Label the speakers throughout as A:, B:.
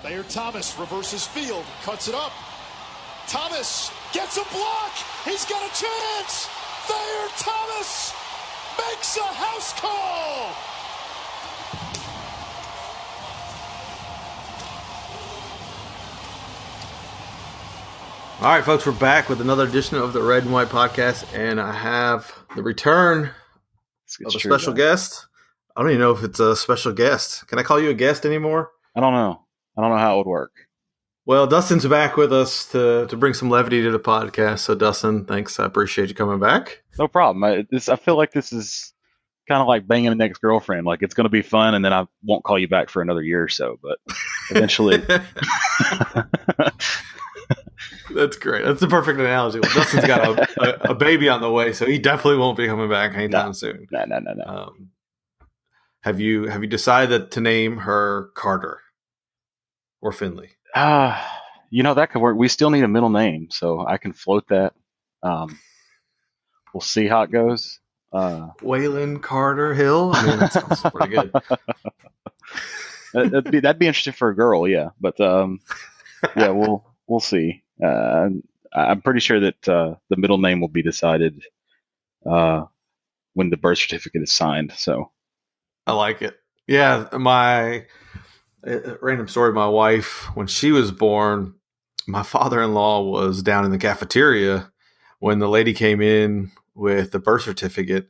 A: Thayer Thomas reverses field, cuts it up. Thomas gets a block. He's got a chance. Thayer Thomas makes a house call.
B: All right, folks, we're back with another edition of the Red and White Podcast, and I have the return of a special guest. I don't even know if it's a special guest. Can I call you a guest anymore?
C: I don't know how it would work.
B: Well, Dustin's back with us to bring some levity to the podcast. So, Dustin, thanks. I appreciate you coming back.
C: No problem. I feel like this is kind of like banging an ex-girlfriend. Like, it's going to be fun, and then I won't call you back for another year or so. But eventually...
B: That's great. That's the perfect analogy. Well, Dustin's got a baby on the way, so he definitely won't be coming back anytime soon.
C: No.
B: Have you decided to name her Carter or Finley?
C: That could work. We still need a middle name, so I can float that. We'll see how it goes.
B: Waylon Carter Hill. I mean, that sounds pretty good.
C: That'd be interesting for a girl, yeah. But yeah, we'll see. I'm pretty sure that the middle name will be decided when the birth certificate is signed. So
B: I like it. Yeah, random story. My wife, when she was born, my father-in-law was down in the cafeteria when the lady came in with the birth certificate,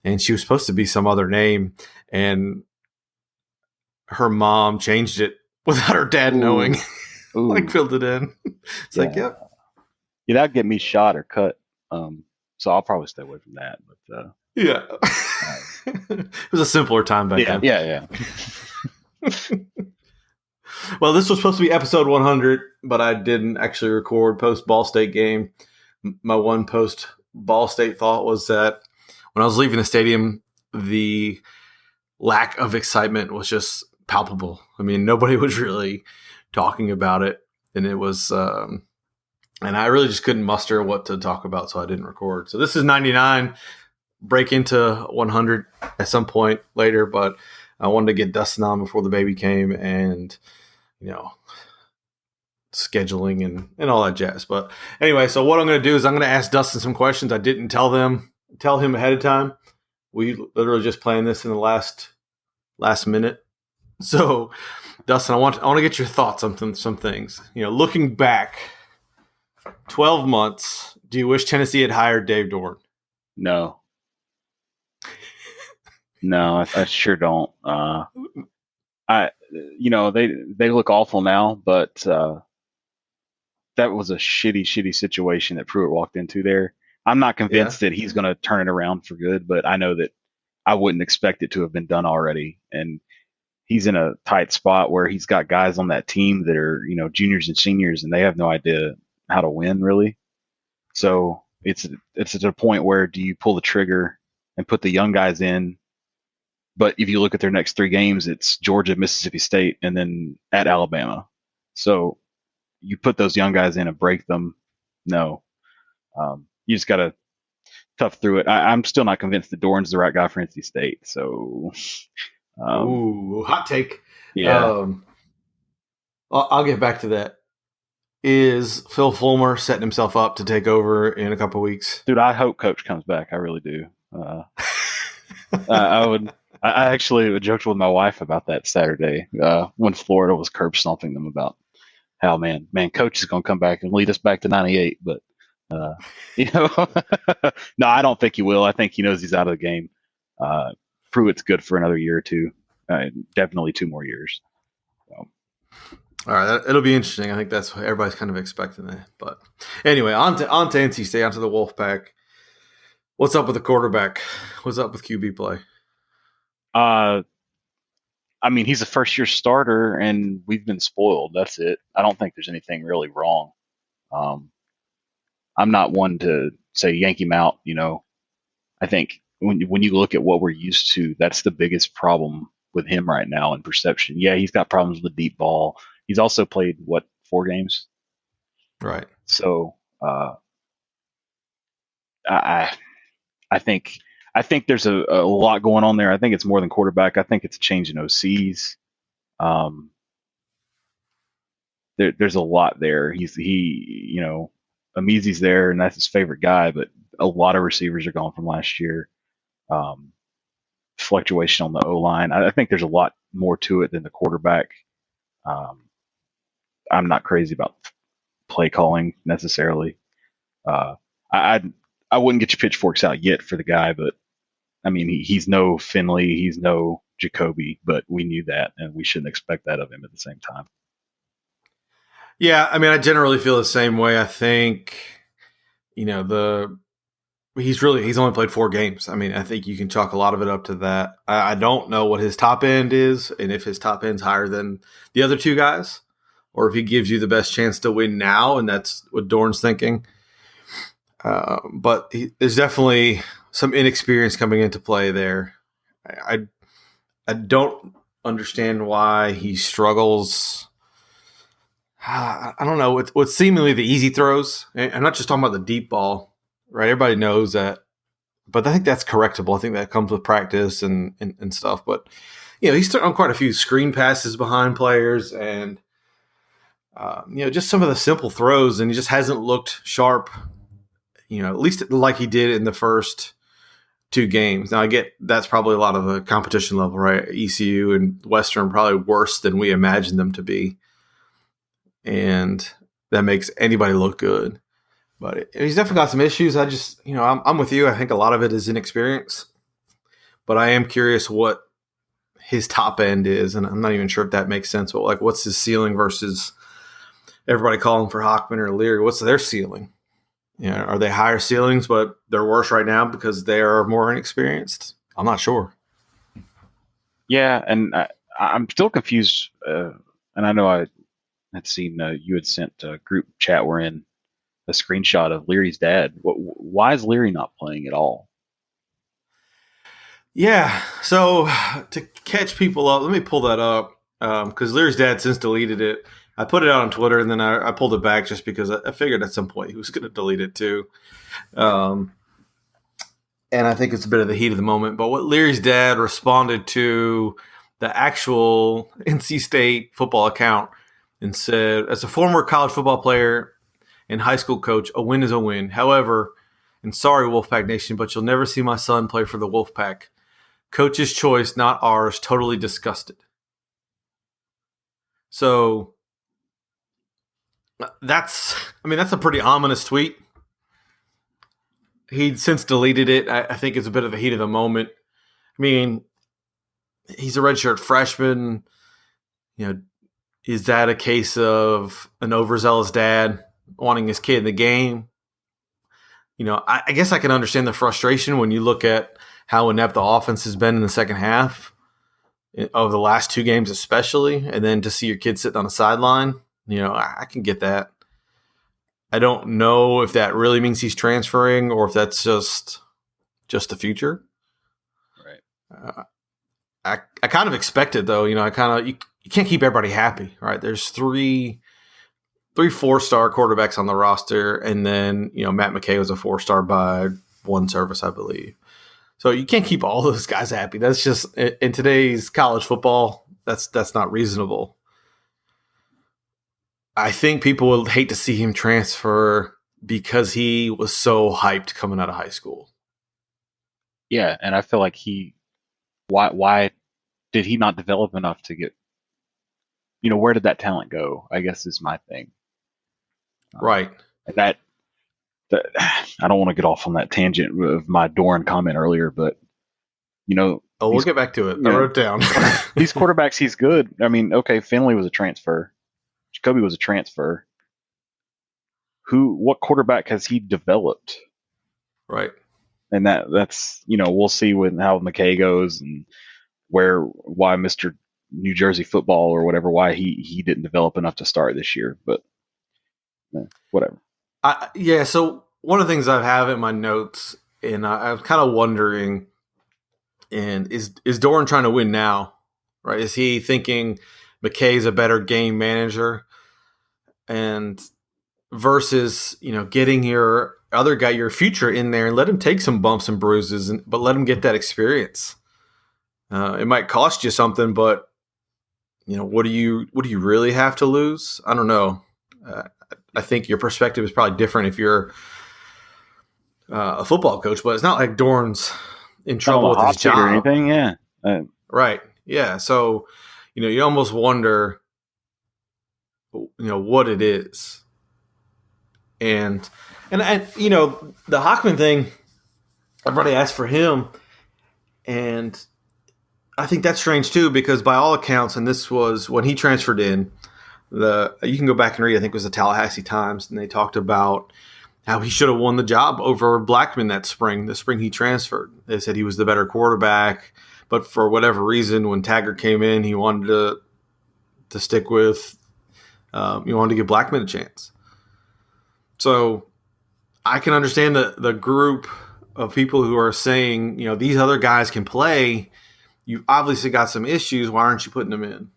B: and she was supposed to be some other name, and her mom changed it without her dad knowing. Like filled it in. It's like, yep.
C: Yeah, that'd get me shot or cut. So I'll probably stay away from that. But
B: yeah, it was a simpler time back then.
C: Yeah.
B: Well, this was supposed to be episode 100, but I didn't actually record post Ball State game. My one post Ball State thought was that when I was leaving the stadium, the lack of excitement was just palpable. I mean, nobody was really talking about it, and it was and I really just couldn't muster what to talk about, so I didn't record. So this is 99, break into 100 at some point later, but I wanted to get Dustin on before the baby came, and scheduling and all that jazz. But anyway, so what I'm going to do is I'm going to ask Dustin some questions I didn't tell him ahead of time. We literally just planned this in the last minute. So, Dustin, I want to get your thoughts on some things. Looking back, 12 months, do you wish Tennessee had hired Dave Doeren?
C: No. No, I sure don't. They look awful now, but that was a shitty situation that Pruitt walked into there. I'm not convinced that he's going to turn it around for good, but I know that I wouldn't expect it to have been done already. And he's in a tight spot where he's got guys on that team that are, juniors and seniors, and they have no idea how to win, really. So it's at a point where do you pull the trigger and put the young guys in? But if you look at their next 3 games, it's Georgia, Mississippi State, and then at Alabama. So you put those young guys in and break them. No. You just got to tough through it. I'm still not convinced that Doran's the right guy for NC State. So,
B: hot take.
C: Yeah.
B: I'll get back to that. Is Phil Fulmer setting himself up to take over in a couple of weeks?
C: Dude, I hope Coach comes back. I really do. I actually joked with my wife about that Saturday when Florida was curb stomping them about how, man, Coach is going to come back and lead us back to 98. But, no, I don't think he will. I think he knows he's out of the game. Pruitt's good for another year or two. Definitely 2 more years. So.
B: All right, it'll be interesting. I think that's what everybody's kind of expecting that. But anyway, on to NC State, on to the Wolfpack. What's up with the quarterback? What's up with QB play?
C: He's a first-year starter, and we've been spoiled. That's it. I don't think there's anything really wrong. I'm not one to say yank him out. I think when you look at what we're used to, that's the biggest problem with him right now in perception. Yeah, he's got problems with the deep ball. He's also played 4 games,
B: right?
C: So I think there's a lot going on there. I think it's more than quarterback. I think it's a change in OCs. there's a lot there. Ameezy's there, and that's his favorite guy, but a lot of receivers are gone from last year. Fluctuation on the O-line. I think there's a lot more to it than the quarterback. I'm not crazy about play calling necessarily. I wouldn't get your pitchforks out yet for the guy, but I mean, he's no Finley, he's no Jacoby, but we knew that, and we shouldn't expect that of him at the same time.
B: Yeah, I mean, I generally feel the same way. I think, he's only played 4 games. I mean, I think you can chalk a lot of it up to that. I don't know what his top end is, and if his top end's higher than the other 2 guys, or if he gives you the best chance to win now, and that's what Dorn's thinking. But there's definitely some inexperience coming into play there. I don't understand why he struggles. I don't know. With seemingly the easy throws, I'm not just talking about the deep ball, right? Everybody knows that. But I think that's correctable. I think that comes with practice and stuff. But, he's on quite a few screen passes behind players and, just some of the simple throws. And he just hasn't looked sharp, at least like he did in the first 2 games. Now, I get that's probably a lot of the competition level, right? ECU and Western probably worse than we imagined them to be. And that makes anybody look good. But he's definitely got some issues. I just, I'm with you. I think a lot of it is inexperience. But I am curious what his top end is. And I'm not even sure if that makes sense. But, what's his ceiling versus everybody calling for Hockman or Leary? What's their ceiling? Are they higher ceilings, but they're worse right now because they are more inexperienced? I'm not sure.
C: Yeah, and I'm still confused. And I know I had seen you had sent a group chat we're in a screenshot of Leary's dad. Why is Leary not playing at all?
B: Yeah, so to catch people up, let me pull that up because Leary's dad since deleted it. I put it out on Twitter, and then I pulled it back just because I figured at some point he was going to delete it too. And I think it's a bit of the heat of the moment. But what Leary's dad responded to the actual NC State football account and said, as a former college football player and high school coach, a win is a win. However, and sorry, Wolfpack Nation, but you'll never see my son play for the Wolfpack. Coach's choice, not ours. Totally disgusted. So that's a pretty ominous tweet. He'd since deleted it. I think it's a bit of the heat of the moment. I mean, he's a redshirt freshman. Is that a case of an overzealous dad wanting his kid in the game? I guess I can understand the frustration when you look at how inept the offense has been in the second half of the last 2 games especially, and then to see your kid sitting on the sideline, I can get that. I don't know if that really means he's transferring or if that's just the future.
C: Right.
B: I kind of expect it though. You can't keep everybody happy, right? There's three 4-star quarterbacks on the roster, and then Matt McKay was a 4-star by one service, I believe. So you can't keep all those guys happy. That's just in today's college football. That's not reasonable. I think people would hate to see him transfer because he was so hyped coming out of high school.
C: Yeah, and I feel like why did he not develop enough to get, where did that talent go? I guess is my thing.
B: Right.
C: And that I don't want to get off on that tangent of my Doran comment earlier, but
B: we'll get back to it. I wrote it down.
C: These quarterbacks, he's good. I mean, okay, Finley was a transfer. Jacoby was a transfer. What quarterback has he developed?
B: Right.
C: And that's we'll see how McKay goes and why Mr. New Jersey football or whatever, why he didn't develop enough to start this year, but whatever.
B: So one of the things I have in my notes, and I'm kind of wondering, and is Doran trying to win now, right? Is he thinking McKay's a better game manager, and versus getting your other guy, your future, in there and let him take some bumps and bruises, but let him get that experience. It might cost you something, but what do you really have to lose? I don't know. I think your perspective is probably different if you're a football coach, but it's not like Dorn's in trouble with his job
C: or anything. Yeah,
B: right. Yeah. So, you almost wonder, what it is, and the Hockman thing. Everybody asked for him, and I think that's strange too, because by all accounts, and this was when he transferred in, you can go back and read, I think it was the Tallahassee Times, and they talked about how he should have won the job over Blackman the spring he transferred. They said he was the better quarterback, but for whatever reason, when Taggart came in, he wanted to stick with, he wanted to give Blackman a chance. So I can understand the group of people who are saying, these other guys can play. You've obviously got some issues. Why aren't you putting them in?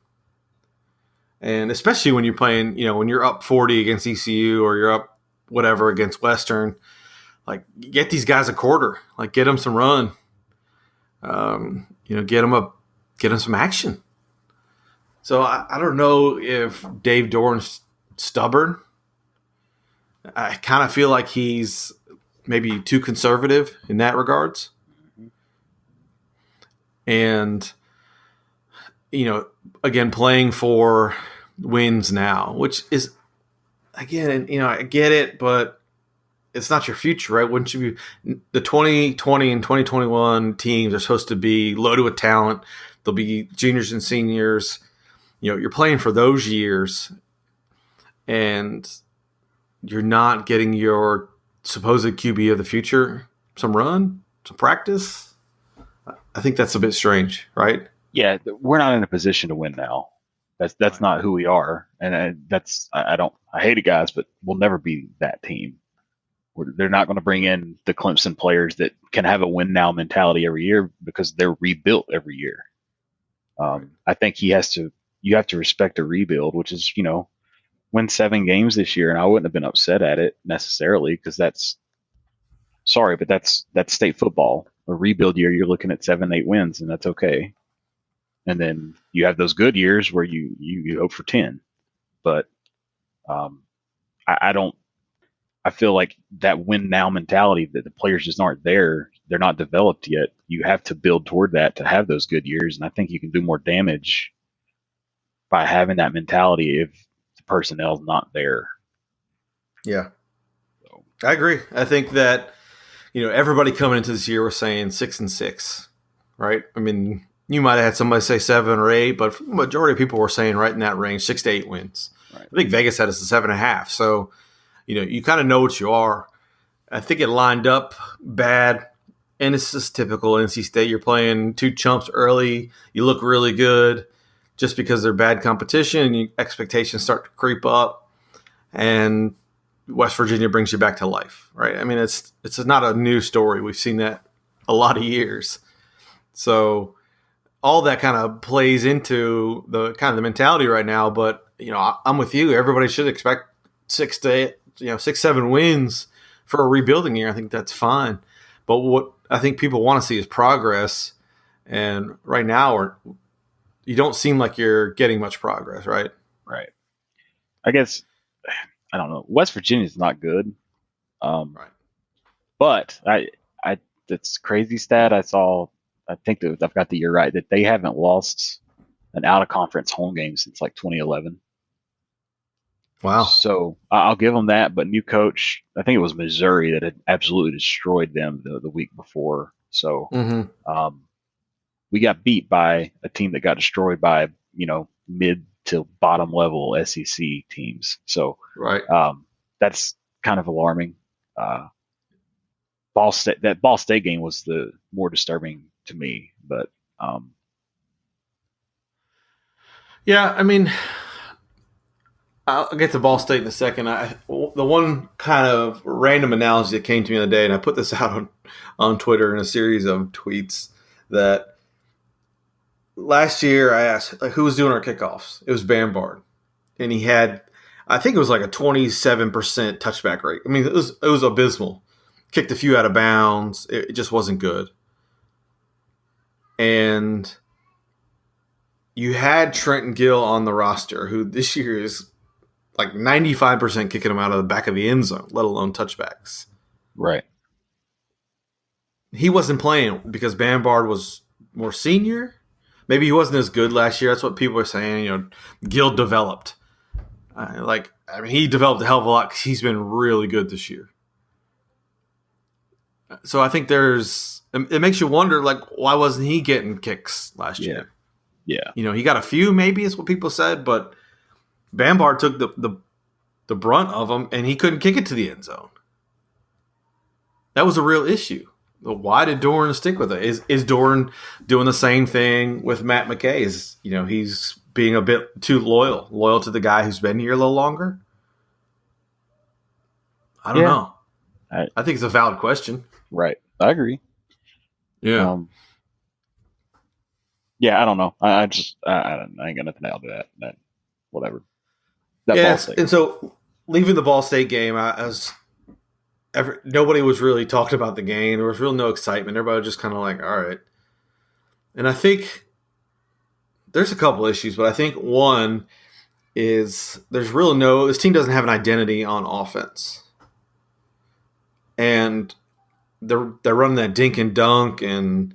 B: And especially when you're playing, when you're up 40 against ECU or you're up whatever against Western, like get these guys a quarter, like get them some run, get them some action. So I don't know if Dave Dorn's stubborn. I kind of feel like he's maybe too conservative in that regards. And, again, playing for wins now, which is, again, I get it, but it's not your future, right? Wouldn't you be – the 2020 and 2021 teams are supposed to be loaded with talent. They'll be juniors and seniors. You're playing for those years, and you're not getting your supposed QB of the future some run, some practice. I think that's a bit strange, right?
C: Yeah, we're not in a position to win now. That's not who we are, and I hate it, guys, but we'll never be that team. They're not going to bring in the Clemson players that can have a win now mentality every year because they're rebuilt every year. I think you have to respect a rebuild, which is win 7 games this year, and I wouldn't have been upset at it necessarily because that's state football. A rebuild year, you're looking at 7-8 wins, and that's okay. And then you have those good years where you hope for 10. But I feel like that win now mentality that the players just aren't there. They're not developed yet. You have to build toward that to have those good years. And I think you can do more damage by having that mentality if the personnel's not there.
B: Yeah. So. I agree. I think that, everybody coming into this year was saying 6-6, right? I mean, you might have had somebody say 7 or 8, but the majority of people were saying right in that range, 6 to 8 wins. Right. I think Vegas had us at 7.5. So, you kind of know what you are. I think it lined up bad, and it's just typical NC State. You're playing 2 chumps early. You look really good just because they're bad competition, and expectations start to creep up, and West Virginia brings you back to life, right? I mean, it's not a new story. We've seen that a lot of years. So all that kind of plays into the kind of the mentality right now. But, I'm with you. Everybody should expect 6 to 8, 6-7 wins for a rebuilding year. I think that's fine. But what I think people want to see is progress. And right now, you don't seem like you're getting much progress, right?
C: Right. I guess – I don't know. West Virginia is not good.
B: Right.
C: But that's crazy stat I saw. I think that I've got the year right that they haven't lost an out of conference home game since like 2011.
B: Wow.
C: So I'll give them that. But new coach, I think it was Missouri that had absolutely destroyed them the week before. So we got beat by a team that got destroyed by mid to bottom level SEC teams. So
B: right.
C: That's kind of alarming. Ball State game was the more disturbing to me, but
B: yeah, I mean, I'll get to Ball State in a second. The one kind of random analogy that came to me the other day, and I put this out on Twitter in a series of tweets, that last year I asked who was doing our kickoffs. It was Bambard, and he had, I think it was like a 27% touchback rate. I mean, it was abysmal. Kicked a few out of bounds. It just wasn't good. And you had Trenton Gill on the roster, who this year is like 95% kicking him out of the back of the end zone, let alone touchbacks.
C: Right.
B: He wasn't playing because Bambard was more senior. Maybe he wasn't as good last year. That's what people are saying. Gill developed. He developed a hell of a lot because he's been really good this year. So I think it makes you wonder, like, why wasn't he getting kicks last year?
C: Yeah.
B: He got a few, maybe is what people said, but Bambard took the brunt of them, and he couldn't kick it to the end zone. That was a real issue. Why did Doran stick with it? Is Doran doing the same thing with Matt McKay? He's being a bit too loyal to the guy who's been here a little longer? I don't know. I think it's a valid question.
C: Right. I agree.
B: Yeah.
C: I don't know. I ain't got nothing to add to that. Whatever.
B: And so leaving the Ball State game, nobody was really talking about the game. There was really no excitement. Everybody was just kind of like, all right. And I think there's a couple issues, but I think one is this team doesn't have an identity on offense. And they're running that dink and dunk, and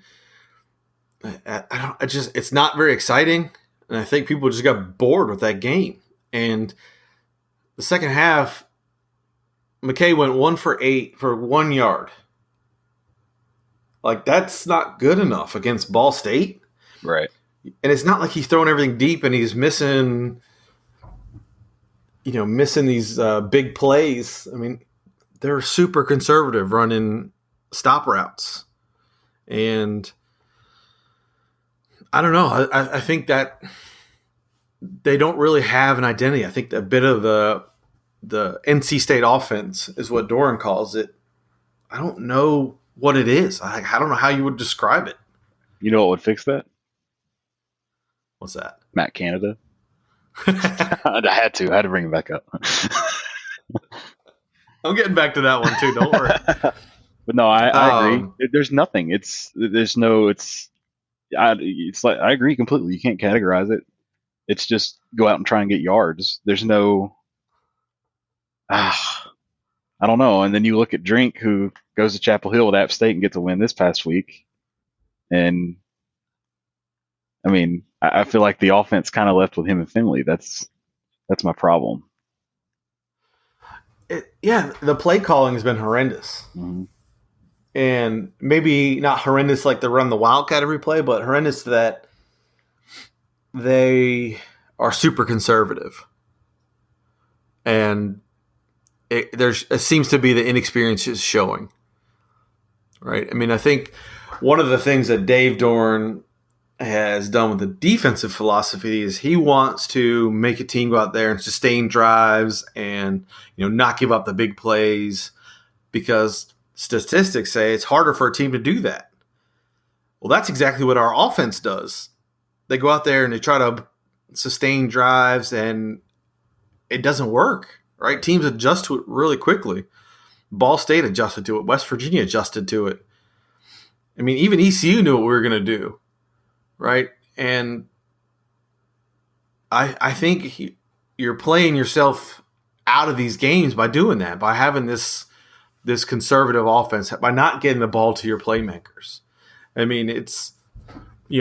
B: it's not very exciting. And I think people just got bored with that game. And the second half, McKay went 1 for 8 for 1 yard. Like, that's not good enough against Ball State.
C: Right.
B: And it's not like he's throwing everything deep and he's missing these big plays. I mean, they're super conservative running stop routes. And I don't know. I think that they don't really have an identity. I think a bit of the NC State offense is what Doran calls it. I don't know what it is. I don't know how you would describe it.
C: You know what would fix that?
B: What's that?
C: Matt Canada. I had to bring him back up.
B: I'm getting back to that one too. Don't worry.
C: But no, I agree. There's nothing. I agree completely. You can't categorize it. It's just go out and try and get yards. There's no, I don't know. And then you look at Drink, who goes to Chapel Hill with App State and gets a win this past week. And I mean, I feel like the offense kind of left with him and Finley. That's my problem.
B: The play calling has been horrendous.
C: Mm-hmm.
B: And maybe not horrendous like the run the Wildcat every play, but horrendous that they are super conservative. And it seems to be the inexperience is showing. Right? I mean, I think one of the things that Dave Doran has done with the defensive philosophy is he wants to make a team go out there and sustain drives and not give up the big plays, because statistics say it's harder for a team to do that. Well, that's exactly what our offense does. They go out there and they try to sustain drives, and it doesn't work, right? Teams adjust to it really quickly. Ball State adjusted to it. West Virginia adjusted to it. I mean, even ECU knew what we were going to do, right? And I think you're playing yourself out of these games by doing that, by having this conservative offense, by not getting the ball to your playmakers. I mean, it's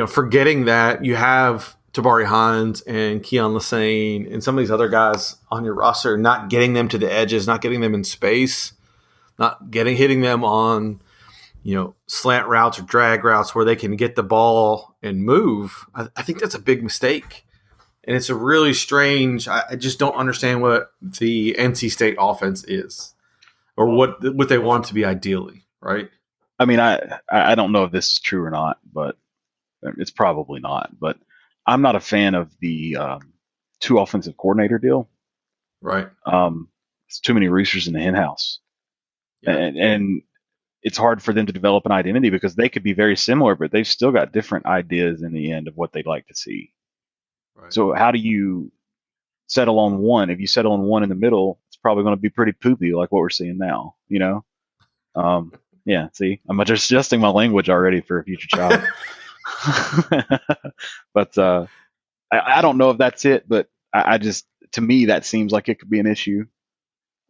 B: forgetting that you have Tabari Hines and Keon Lassane and some of these other guys on your roster, not getting them to the edges, not getting them in space, not hitting them on slant routes or drag routes where they can get the ball and move. I think that's a big mistake. And it's a really strange – I just don't understand what the NC State offense is or what they want to be ideally, right?
C: I mean, I don't know if this is true or not, but it's probably not. But I'm not a fan of the 2 offensive coordinator deal.
B: Right.
C: It's too many roosters in the hen house. Yeah. And it's hard for them to develop an identity because they could be very similar, but they've still got different ideas in the end of what they'd like to see. Right. So how do you settle on one? If you settle on one in the middle, it's probably going to be pretty poopy like what we're seeing now, Yeah, see, I'm adjusting my language already for a future child. But I don't know if that's it, but I just, to me, that seems like it could be an issue.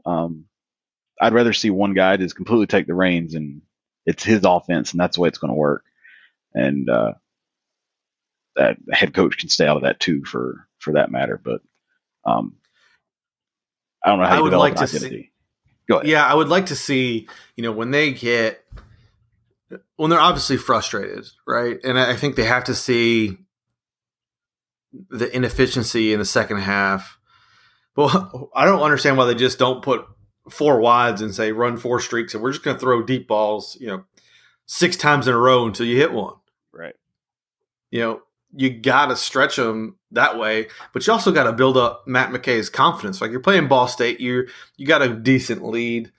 C: I'd rather see one guy just completely take the reins and it's his offense and that's the way it's going to work. And that head coach can stay out of that too, for that matter. But I don't know how
B: I
C: you
B: would
C: develop
B: like
C: an
B: to
C: identity.
B: see.
C: Go ahead.
B: Yeah, I would like to see, when they're obviously frustrated, right? And I think they have to see the inefficiency in the second half. Well, I don't understand why they just don't put 4 wides and say run 4 streaks and we're just going to throw deep balls, 6 times in a row until you hit one.
C: Right.
B: You got to stretch them that way, but you also got to build up Matt McKay's confidence. Like, you're playing Ball State, you got a decent lead.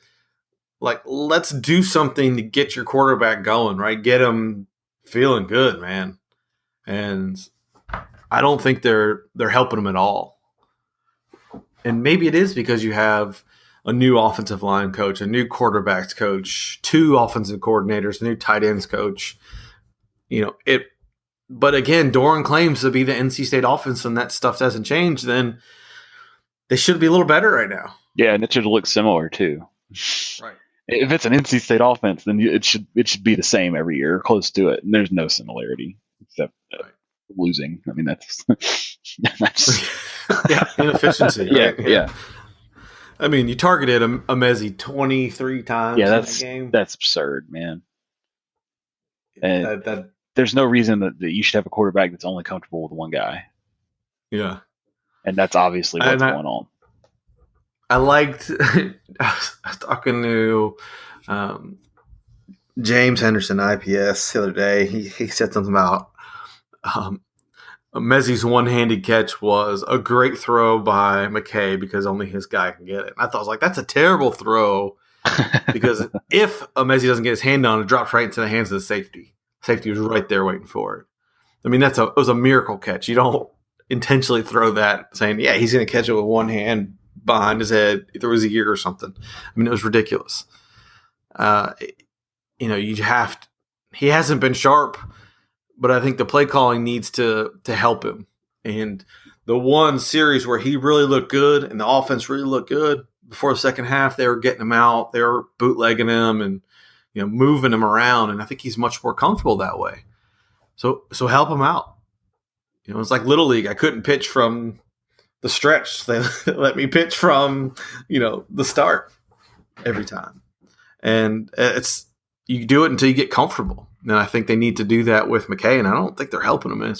B: Like, let's do something to get your quarterback going, right? Get him feeling good, man. And I don't think they're helping him at all. And maybe it is because you have a new offensive line coach, a new quarterbacks coach, 2 offensive coordinators, a new tight ends coach. But again, Doran claims to be the NC State offense, and that stuff doesn't change. Then they should be a little better right now.
C: Yeah, and it should look similar too.
B: Right.
C: If it's an NC State offense, then it should be the same every year, or close to it. And there's no similarity except losing. I mean, that's
B: inefficiency.
C: Right?
B: Yeah.
C: Yeah.
B: I mean, you targeted a Mezzi 23 times in that game.
C: That's absurd, man. And
B: that
C: there's no reason that you should have a quarterback that's only comfortable with one guy.
B: Yeah.
C: And that's obviously what's going on.
B: I liked I was talking to James Henderson, IPS, the other day. He said something about Mezzi's one-handed catch was a great throw by McKay because only his guy can get it. And I thought, I was like, that's a terrible throw because if a Mezzi doesn't get his hand on it, drops right into the hands of the safety. Safety was right there waiting for it. I mean, it was a miracle catch. You don't intentionally throw that saying, yeah, he's going to catch it with one hand behind his head through his ear or something. I mean, it was ridiculous. He hasn't been sharp, but I think the play calling needs to help him. And the one series where he really looked good and the offense really looked good before the second half, they were getting him out, they were bootlegging him and moving him around. And I think he's much more comfortable that way. So help him out. It's like Little League. I couldn't pitch from the stretch. They let me pitch from, the start every time. And you do it until you get comfortable. And I think they need to do that with McKay, and I don't think they're helping him. And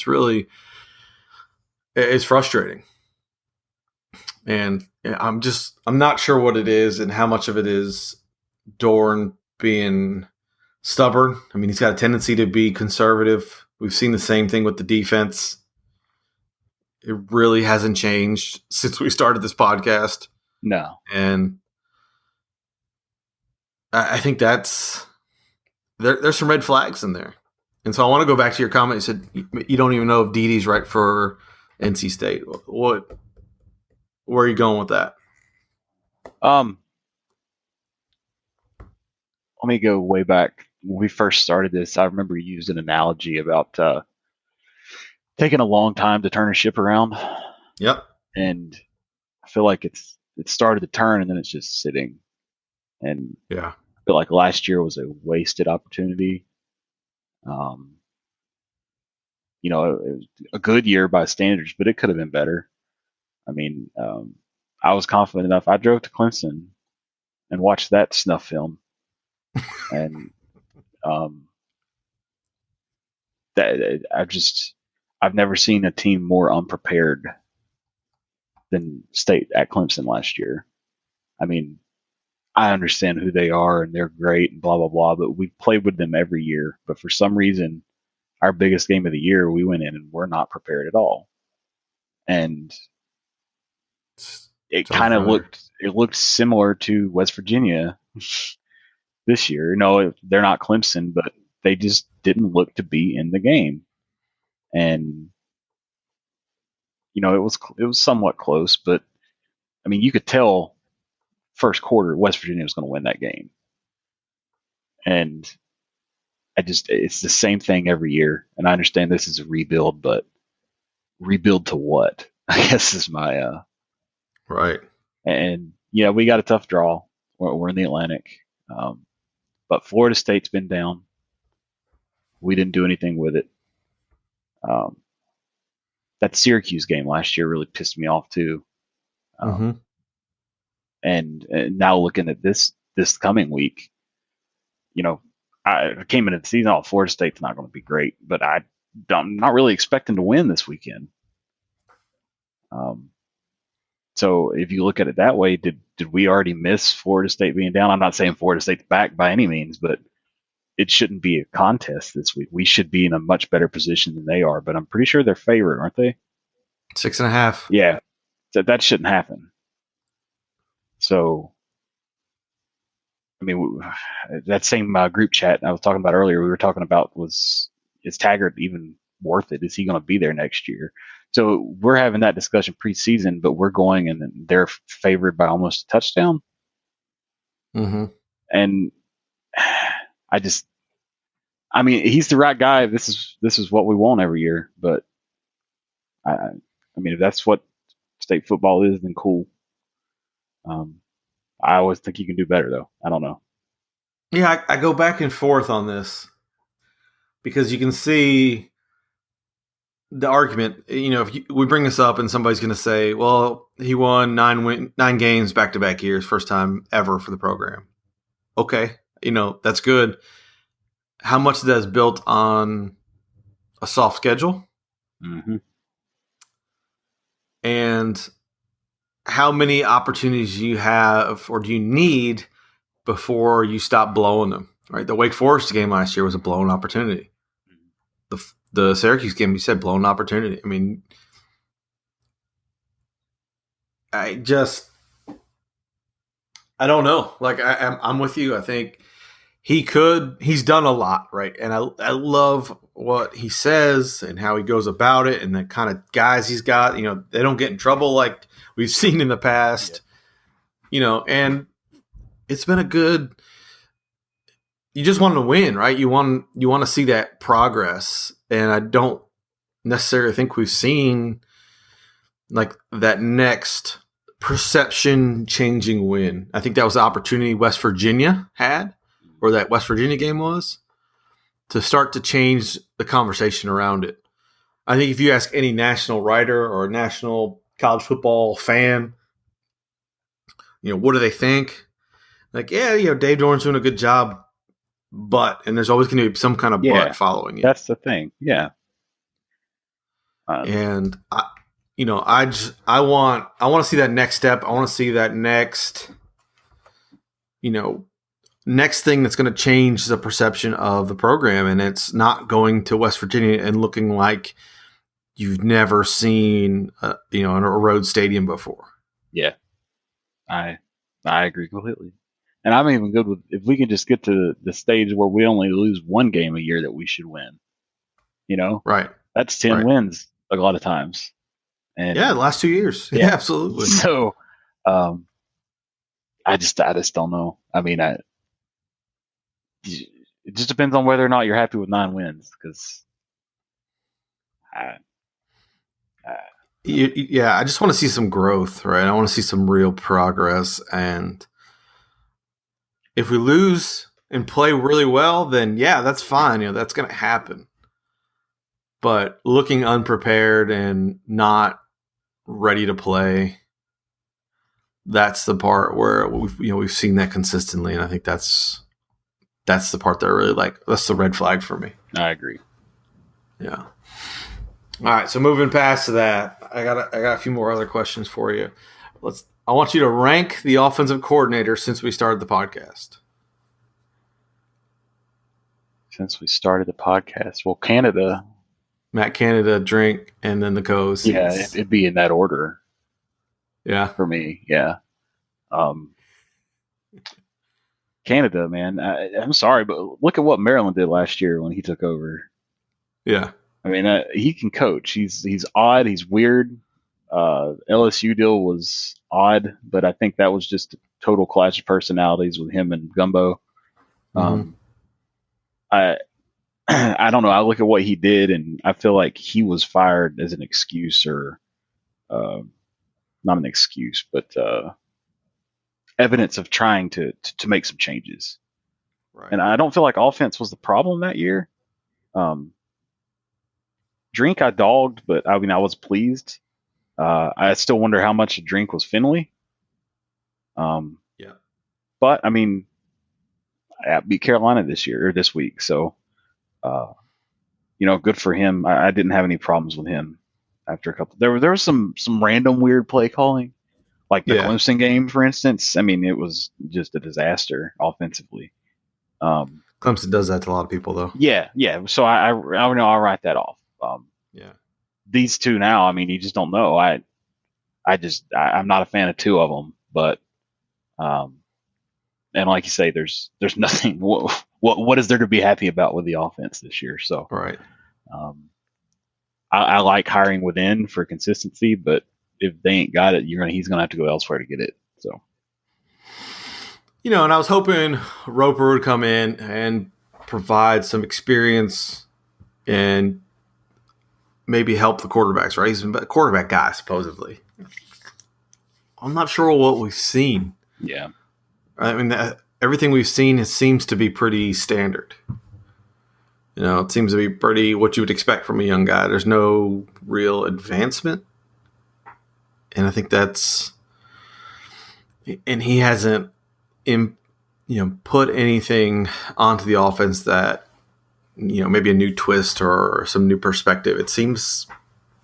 B: it's frustrating. And I'm not sure what it is and how much of it is Dorn being stubborn. I mean, he's got a tendency to be conservative. We've seen the same thing with the defense. It really hasn't changed since we started this podcast.
C: No.
B: And I think there's some red flags in there. And so I want to go back to your comment. You said you don't even know if Didi's right for NC State. Where are you going with that?
C: Let me go way back. When we first started this, I remember you used an analogy about taking a long time to turn a ship around.
B: Yep.
C: And I feel like it started to turn and then it's just sitting. And
B: yeah,
C: I feel like last year was a wasted opportunity. It was a good year by standards, but it could have been better. I mean, I was confident enough. I drove to Clemson and watched that snuff film. And I've never seen a team more unprepared than State at Clemson last year. I mean, I understand who they are and they're great and blah, blah, blah, but we played with them every year. But for some reason, our biggest game of the year, we went in and we're not prepared at all. And it kind of looked similar to West Virginia this year. They're not Clemson, but they just didn't look to be in the game. And it was somewhat close, but I mean, you could tell first quarter West Virginia was going to win that game. And it's the same thing every year. And I understand this is a rebuild, but rebuild to what? I guess is my
B: Right.
C: and yeah, we got a tough draw. We're in the Atlantic, but Florida State's been down. We didn't do anything with it. That Syracuse game last year really pissed me off too. And now looking at this coming week, I came into the season, Florida State's not going to be great, but I'm not really expecting to win this weekend. So if you look at it that way, did we already miss Florida State being down? I'm not saying Florida State's back by any means, but it shouldn't be a contest this week. We should be in a much better position than they are, but I'm pretty sure they're favored, aren't they?
B: 6.5.
C: Yeah. So that shouldn't happen. So, I mean, that same group chat I was talking about earlier, we were talking about is Taggart even worth it? Is he going to be there next year? So we're having that discussion preseason, but we're going and they're favored by almost a touchdown. And I mean, he's the right guy. This is what we want every year. But I mean, if that's what state football is, then cool. I always think you can do better, though. I don't know.
B: Yeah, I go back and forth on this because you can see the argument. If we bring this up and somebody's going to say, "Well, he won 9 games back-to-back years, first time ever for the program." Okay, that's good. How much of that is built on a soft schedule? And how many opportunities you have or do you need before you stop blowing them? Right, the Wake Forest game last year was a blown opportunity. The Syracuse game, you said, blown opportunity. I mean, I don't know. Like I'm with you. I think he's done a lot, right? And I love what he says and how he goes about it and the kind of guys he's got. They don't get in trouble like we've seen in the past. And it's been a good. You just want to win, right? You want to see that progress, and I don't necessarily think we've seen like that next perception changing win. I think that was the opportunity West Virginia had, or that West Virginia game was, to start to change the conversation around it. I think if you ask any national writer or national college football fan, what do they think? Like, yeah, Dave Doran's doing a good job, and there's always going to be some kind of but following it.
C: That's the thing. Yeah.
B: And I want to see that next step. I want to see that next thing that's going to change the perception of the program, and it's not going to West Virginia and looking like you've never seen in a road stadium before.
C: Yeah, I agree completely, and I'm even good with if we can just get to the stage where we only lose one game a year that we should win.
B: Right?
C: That's 10 wins a lot of times. And
B: the last 2 years. Yeah, absolutely.
C: So, I just don't know. I mean, it just depends on whether or not you're happy with 9 wins. Because,
B: I just want to see some growth, right? I want to see some real progress, and if we lose and play really well, then that's fine. That's going to happen. But looking unprepared and not ready to play, that's the part where we've seen that consistently, and I think that's the part that I really like. That's the red flag for me.
C: I agree.
B: Yeah. All right, so moving past that, I got a few more other questions for you. I want you to rank the offensive coordinator since we started the podcast.
C: Since we started the podcast, well, Canada.
B: Matt Canada, Drink, and then the Coes.
C: Yeah, it'd be in that order.
B: Yeah.
C: For me, yeah. Canada, man. I'm sorry, but look at what Maryland did last year when he took over.
B: Yeah.
C: I mean, he can coach. He's odd. He's weird. LSU deal was odd, but I think that was just a total clash of personalities with him and Gumbo. I don't know. I look at what he did, and I feel like he was fired as an excuse, or not an excuse, but evidence of trying to make some changes.
B: Right.
C: And I don't feel like offense was the problem that year. Drink I dogged, but I mean I was pleased. I still wonder how much drink was Finley.
B: Yeah.
C: But I mean, I beat Carolina this year or this week, so good for him. I didn't have any problems with him after a couple. There was some random weird play calling, like the Clemson game, for instance. I mean, it was just a disaster offensively.
B: Clemson does that to a lot of people, though.
C: Yeah. So I know I'll write that off. These two now, I mean, you just don't know. I'm not a fan of two of them, but and like you say, there's nothing. What is there to be happy about with the offense this year? So
B: right.
C: I like hiring within for consistency, but if they ain't got it, he's gonna have to go elsewhere to get it. So
B: and I was hoping Roper would come in and provide some experience and maybe help the quarterbacks, right? He's a quarterback guy, supposedly. I'm not sure what we've seen.
C: Yeah.
B: I mean, everything we've seen seems to be pretty standard. It seems to be pretty what you would expect from a young guy. There's no real advancement. And I think and he hasn't, put anything onto the offense that, maybe a new twist or some new perspective. It seems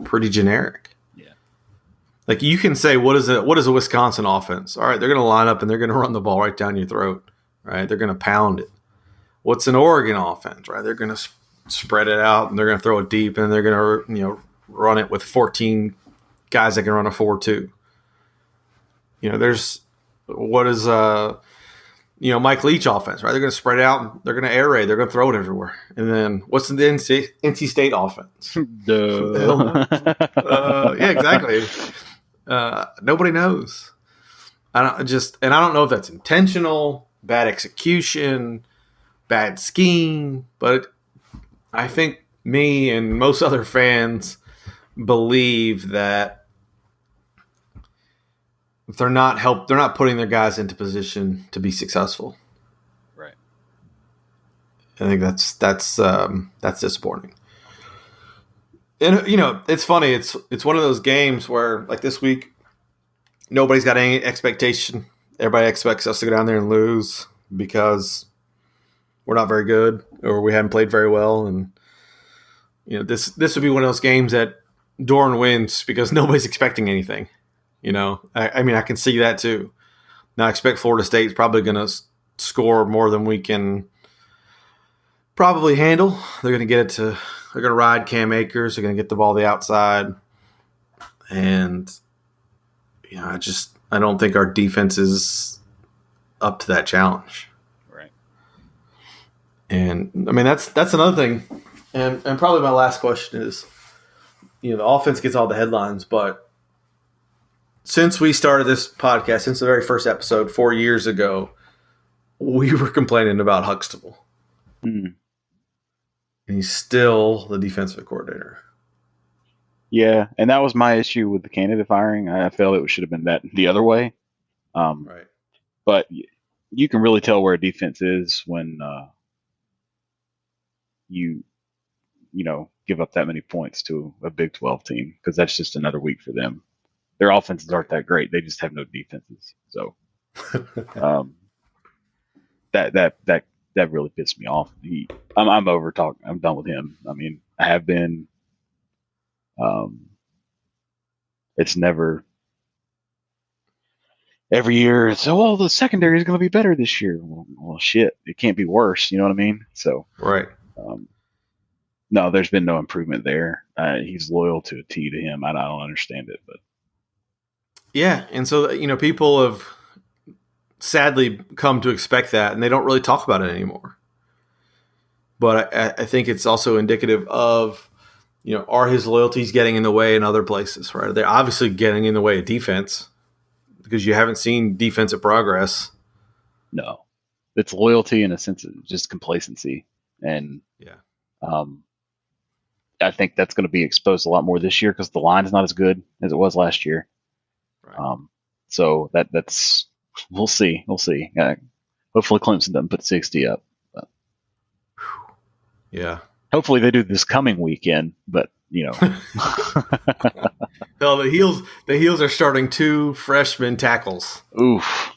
B: pretty generic.
C: Yeah.
B: Like you can say, what is a Wisconsin offense? All right, they're going to line up and they're going to run the ball right down your throat, right? They're going to pound it. What's an Oregon offense, right? They're going to spread it out and they're going to throw it deep and they're going to, run it with 14 guys that can run a 4-2. There's what is Mike Leach offense, right? They're going to spread it out. They're going to air raid. They're going to throw it everywhere. And then what's the NC State offense? Yeah, exactly. Nobody knows. I don't know if that's intentional, bad execution, bad scheme, but I think me and most other fans believe that if they're not putting their guys into position to be successful.
C: Right.
B: I think that's disappointing. And it's funny. It's one of those games where, like this week, nobody's got any expectation. Everybody expects us to go down there and lose because we're not very good or we haven't played very well. And this would be one of those games that Dorn wins because nobody's expecting anything. I mean, I can see that too. Now, I expect Florida State's probably going to score more than we can probably handle. They're going to ride Cam Akers. They're going to get the ball to the outside. And, I don't think our defense is up to that challenge.
C: Right.
B: And, I mean, that's another thing. And probably my last question is, the offense gets all the headlines, but since we started this podcast, since the very first episode 4 years ago, we were complaining about Huxtable.
C: Mm.
B: And he's still the defensive coordinator.
C: Yeah, and that was my issue with the candidate firing. I felt it should have been that the other way.
B: Right.
C: But you can really tell where a defense is when you give up that many points to a Big 12 team, because that's just another week for them. Their offenses aren't that great. They just have no defenses. So that really pissed me off. I'm over talking. I'm done with him. I mean, I have been. It's never every year. It's the secondary is going to be better this year. Well, shit, it can't be worse. You know what I mean? So
B: right.
C: No, there's been no improvement there. He's loyal to a T to him. I don't understand it, but.
B: Yeah, and so people have sadly come to expect that, and they don't really talk about it anymore. But I think it's also indicative of, are his loyalties getting in the way in other places, right? They're obviously getting in the way of defense because you haven't seen defensive progress.
C: No, it's loyalty in a sense of just complacency, and
B: yeah,
C: I think that's going to be exposed a lot more this year because the line is not as good as it was last year.
B: Right.
C: So that's we'll see. Hopefully Clemson doesn't put 60 up. But
B: yeah.
C: Hopefully they do this coming weekend, but
B: Well, the heels are starting 2 freshman tackles.
C: Oof.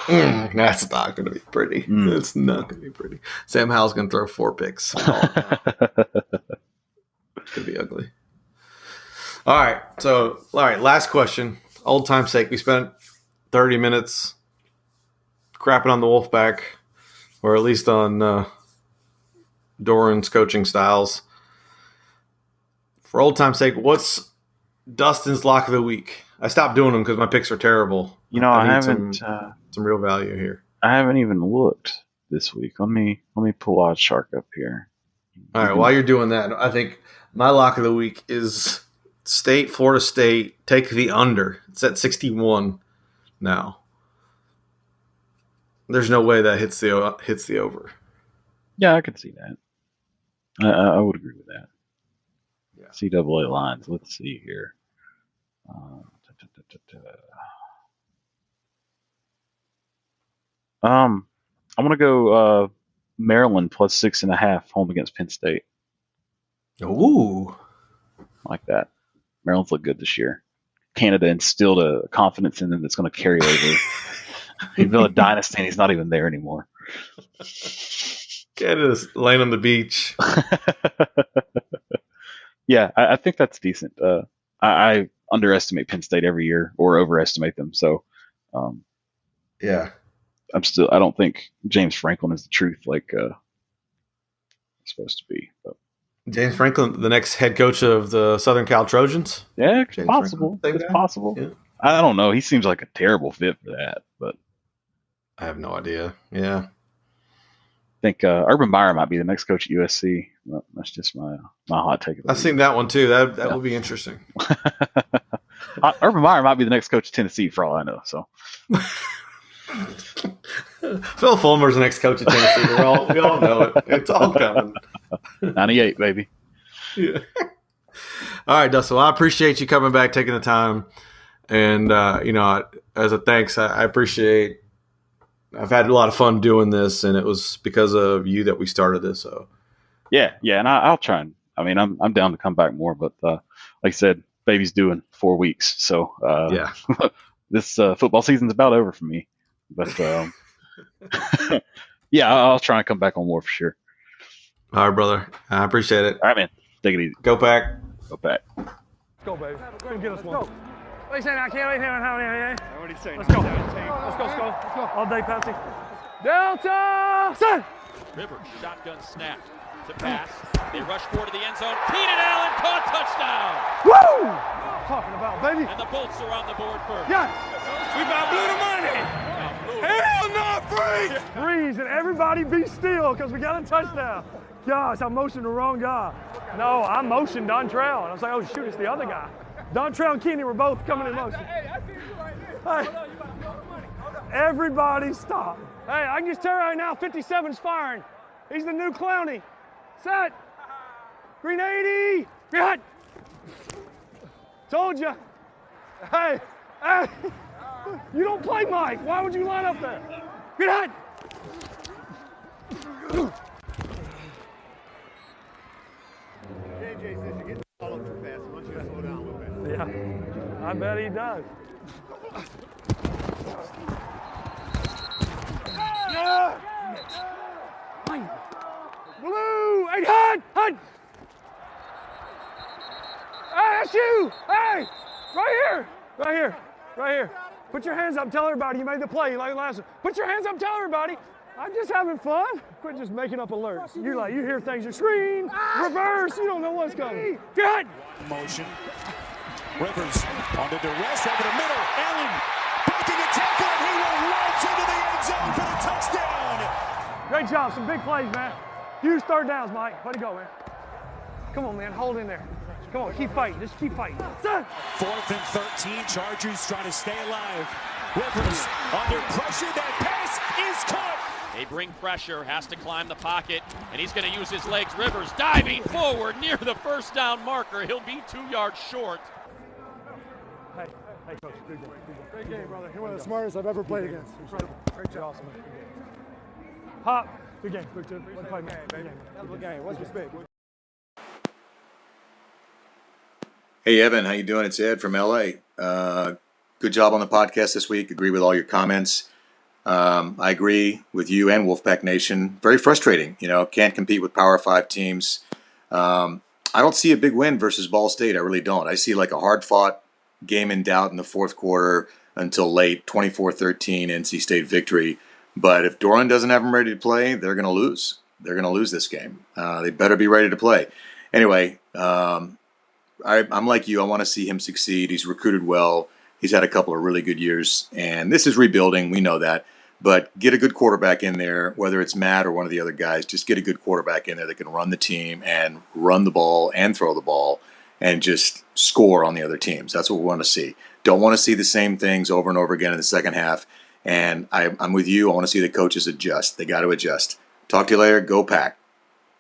B: That's not going to be pretty. It's not going to be pretty. Sam Howell's going to throw 4 picks. It's going to be ugly. All right. Last question. Old time's sake, we spent 30 minutes crapping on the Wolfpack, or at least on Doran's coaching styles. For old time's sake, what's Dustin's lock of the week? I stopped doing them because my picks are terrible.
C: I haven't
B: some real value here.
C: I haven't even looked this week. Let me pull Odd Shark up here.
B: All right. While you're doing that, I think my lock of the week is Florida State. Take the under. It's at 61 now. There's no way that hits the over.
C: Yeah, I could see that. I would agree with that. Yeah. CAA lines. Let's see here. I'm gonna go Maryland plus 6.5 home against Penn State.
B: Ooh,
C: like that. Maryland's looked good this year. Canada instilled a confidence in them that's going to carry over. He built a dynasty, and he's not even there anymore.
B: Canada's laying on the beach.
C: Yeah, I think that's decent. I underestimate Penn State every year, or overestimate them. So,
B: yeah,
C: I don't think James Franklin is the truth like it's supposed to be. But.
B: James Franklin, the next head coach of the Southern Cal Trojans?
C: Yeah, it's possible. It's possible. Yeah. I don't know. He seems like a terrible fit for that, but
B: I have no idea. Yeah.
C: I think Urban Meyer might be the next coach at USC. Well, that's just my hot take.
B: I've seen that one too. That will be interesting.
C: Urban Meyer might be the next coach of Tennessee for all I know. So
B: Phil Fulmer's the next coach of Tennessee. We all know it. It's all coming.
C: 98, baby.
B: Yeah. All right, Dustin. Well, I appreciate you coming back, taking the time, and as a thanks, I appreciate. I've had a lot of fun doing this, and it was because of you that we started this. So,
C: yeah, and I'll try and. I mean, I'm down to come back more, but like I said, baby's due in 4 weeks, so
B: yeah,
C: this football season's about over for me. But yeah, I'll try and come back on more for sure.
B: All right, brother. I appreciate it.
C: All right, man. Take it easy.
B: Go Pack.
C: Go Pack.
D: Let's go, baby. Go get us one. What are you saying? I can't wait here.
E: What are you saying?
D: Let's go. Let's go. All day, Pepsi. Delta! Set!
E: Rivers, shotgun snap to pass. They rush forward to the end zone. Keenan Allen caught touchdown.
D: Woo! Talking about, baby.
E: And the Bolts are on the board first.
D: Yes!
E: We about blew the money. Hell no, freeze!
D: Freeze and everybody be still because we got a touchdown. Gosh, I motioned the wrong guy. No, I motioned Dontrell. And I was like, oh, shoot, it's the other guy. Dontrell and Kenny were both coming in motion.
F: Hey, I see you right there.
D: Hey, everybody stop. Hey, I can just tell you right now, 57's firing. He's the new Clowney. Set. Green 80. Got. Told you. Hey. You don't play Mike. Why would you line up there? Get out.
F: JJ says you're getting the ball up too fast. Why don't you slow down a little bit?
D: Yeah, I bet he does. Yeah. Blue, hey, hut. Hey, that's you. Hey, right here. Put your hands up. Tell everybody you made the play. You like last one. Put your hands up. Tell everybody. I'm just having fun. Quit just making up alerts. You hear things. You screen, reverse. You don't know what's coming. Good.
G: Motion. Rivers under duress over the middle. Allen breaking the tackle, and he will launch into the end zone for the touchdown.
D: Great job. Some big plays, man. Huge third downs, Mike. Way to go, man. Come on, man. Hold in there. Come on. Keep fighting. Just keep fighting.
G: 4th and 13. Chargers trying to stay alive. Rivers under pressure. That pass is caught.
E: They bring pressure, has to climb the pocket, and he's going to use his legs. Rivers diving forward near the first down marker. He'll be 2 yards short.
D: Hey, Coach, good game.
F: Great game, brother. You're one of the smartest I've ever played against. Incredible. Great job.
D: Awesome. Hop, good game. Good game.
F: Good game. What's your spec?
H: Hey, Evan, how you doing? It's Ed from LA. Good job on the podcast this week. Agree with all your comments. I agree with you and Wolfpack Nation. Very frustrating. Can't compete with Power 5 teams. I don't see a big win versus Ball State. I really don't. I see like a hard-fought game in doubt in the fourth quarter until late, 24-13 NC State victory. But if Doran doesn't have them ready to play, they're going to lose. They're going to lose this game. They better be ready to play. Anyway, I'm like you. I want to see him succeed. He's recruited well. He's had a couple of really good years. And this is rebuilding. We know that. But get a good quarterback in there, whether it's Matt or one of the other guys. Just get a good quarterback in there that can run the team and run the ball and throw the ball and just score on the other teams. That's what we want to see. Don't want to see the same things over and over again in the second half. And I'm with you. I want to see the coaches adjust. They got to adjust. Talk to you later. Go Pack.